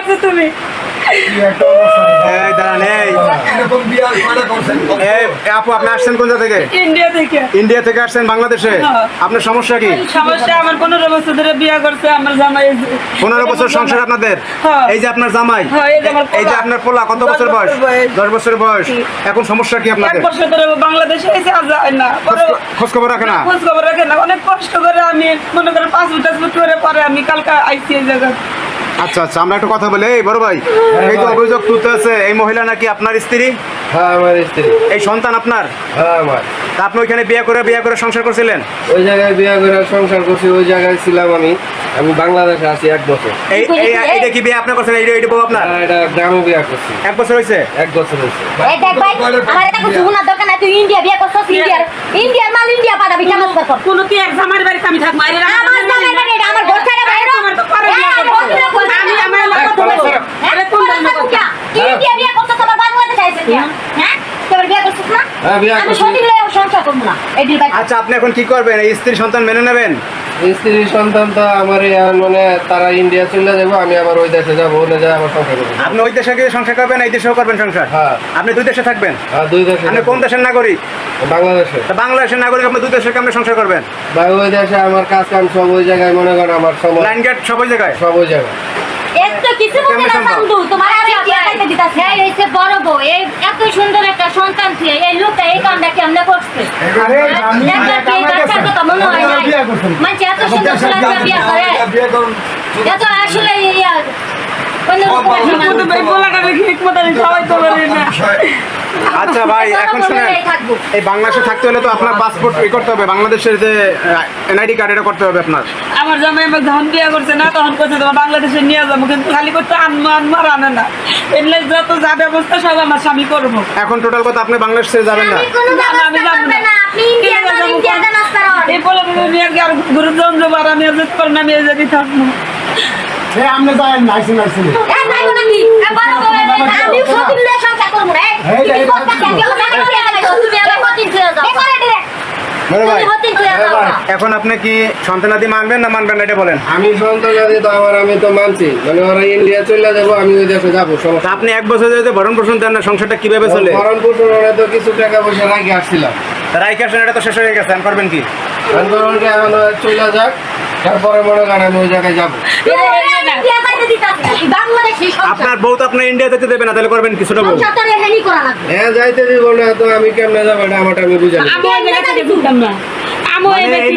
করছো তুমি? এই দাঁড়ান, আপু আপনি আসছেন কোন জায়গা থেকে? ইন্ডিয়া থেকে। ইন্ডিয়া থেকে আসছেন বাংলাদেশে? হ্যাঁ। আপনার সমস্যা কি? সমস্যা আমার 15 বছর ধরে বিয়ে করছে আমার জামাই। 15 বছর সংসার আপনাদের? হ্যাঁ। এই যে আপনার জামাই, হ্যাঁ, এই যে আমার এই যে পোলা। আপনার পোলা, কত 10 বছর বয়স? বছর বয়স। 10 বছর বয়স। এখন সমস্যা কি এক আপনাদের? বছর ধরে বাংলাদেশে এসে আর যায় না। খোঁজ খবর রাখে না? খোঁজ খবর রাখে না। অনেক কষ্ট করে আমি মনে করেন 5 করে পরে আমি কালকে আইসি এই জায়গা। আচ্ছা আচ্ছা, আমরা একটু কথা বলি। এই বড় ভাই, এই যে অভিযোগ তুলতেছে এই মহিলা নাকি আপনার স্ত্রী? হ্যাঁ আমার স্ত্রী। এই সন্তান আপনার? হ্যাঁ আমার। তা আপনি ওইখানে বিয়ে করে সংসার করছিলেন? ওই জায়গায় বিয়ে করে সংসার করছি, ওই জায়গায় ছিলাম আমি। আমি বাংলাদেশে আছি 1 বছর। এইটা কি বিয়ে আপনি করছেন? এইটা বউ আপনার? হ্যাঁ, এটা গ্রামে বিয়ে করছি। 1 বছর হয়েছে? 1 বছর হয়েছে। এই দেখ ভাই, আমার এটা কিছু শোনার দরকার নাই। তুই ইন্ডিয়া বিয়ে করছিস, ইন্ডিয়ার মাল ইন্ডিয়া পাঠাবি কেমন কর। কোনো কি এক জামাইয়ের বাড়িতে আমি থাকবো? আরে আমার জামাই বাড়ি এটা, আমার ঘর ছাড়া বাইরে। তোমার তো করে বিয়ে করতে হবে। আমি আমার লোক বলেছি। আরে কোন ধর্মের কথা? ইন্ডিয়া বিয়ে করছিস, তোমার বাংলাদেশে আইছিস কেন? হ্যাঁ? তোর বিয়ে করছিস না? হ্যাঁ, বিয়ে আমি করছি। সত্যি লয়ে সংসার করব না। এই দিল ভাই। আচ্ছা, আপনি এখন কি করবেন? এই স্ত্রী সন্তান মেনে নেবেন? স্ত্রী সন্তান তো আমার মানে তারা ইন্ডিয়া চলে যাবো, আমি আবার ওই দেশে যাবো, ওখানে যাই আমার সংসার করবো। আপনি ওই দেশে গিয়ে সংসার করবেন, এই দেশেও করবেন সংসার? হ্যাঁ। আপনি 2 দেশে থাকবেন? হ্যাঁ, 2 দেশে। আপনি কোন দেশের নাগরিক? বাংলাদেশে। তা বাংলাদেশের নাগরিক, আপনি 2 দেশে কেমন সংসার করবেন? ভাই ওই দেশে আমার কাজ কাম সব ওই জায়গায়, মনে করেন আমার সময় লাইন গেট সব ওই জায়গায়? সব ওই জায়গায়। এত কিছু বলে না সান্দু, তোমার আর বিয়ে করতে দিতাছে। এই হইছে বড় বউ, এই এত সুন্দর একটা সন্তান ছিল, এই লোকটা এই কামটা কেমনে করছে? একবার কি এই বাচ্চার কথা মনে হয় নাই? মানে এত সুন্দর ছেলেটা বিয়ে করে, এত আসলে ইয়া কোনো কিন্তু ভাই বলাটা দেখি হিকমত আলী সবাই তো পারে না। আচ্ছা ভাই, এখন শুনেন, এই বাংলাদেশে থাকতে হলে তো আপনার পাসপোর্ট করতে হবে, বাংলাদেশের যে এনআইডি কার্ড এটা করতে হবে আপনার। আমার জামাই আমার যখন বিয়ে করছে না তখন করছে তোমার বাংলাদেশে নিয়ে যাবো, কিন্তু খালি করতে আনবো আর আনে না। এগুলো যত যা ব্যবস্থা সব আমার স্বামী করবো। এখন টোটাল কথা, আপনি বাংলাদেশ ছেড়ে যাবেন না? আমি কোনো ব্যবস্থা করব না। আপনি ইন্ডিয়া যান, ইন্ডিয়াতে নাস্তা করেন। এই বলে আমি আর গুরুজন যাবো আর আমি যেতে পারবো না, আমি এই জায়গায় থাকবো। এই ভাই বলে কি? বড় বউ, আমি সত্যি লয়ে সংসার করব না। এই কথা কেউ জানে না। তুমি আমার কত দিন চলে যাও। এই করে দিলে। বড় ভাই, তুমি হতে চলে যাও। এখন আপনি কি সন্তানাদি মানবেন না মানবেন না এটা বলেন? আমি সন্তান আছে তো আমার, আমি তো মানছি, মানে ওরা ইন্ডিয়া চলে যাবো, আমি ওই দেশে যাবো, তা সমস্যা। আপনি 1 বছর ধরে ভরণ পোষণ দেন না, সংসারটা কিভাবে চলে? ভরণ পোষণ ওরা তো কিছু টাকা পয়সা রাখি আসছিলাম। রাইখে আসেন, এটা তো শেষ হয়ে গেছে, এখন করবেন কি? আন্দোলনকে এখন চলে যাক, তারপরে মনে করেন আমি ওই জায়গায় যাবো। ইন্ডিয়া যাইতে দিতাছে। বাংলাদেশে সংসার। আপনার বউ তো আপনার ইন্ডিয়া যেতে দেবে না, তাহলে করবেন কি ছোট বউ? সংসার তো হেনি করা লাগবে। হ্যাঁ, যাইতে দিব না তো আমি কেমনে যাবো, এটা আমারটা আমি বুঝাই। আমি ওই জায়গা থেকে তুলতাম না। আমি ওই মানে এই জায়গা থেকে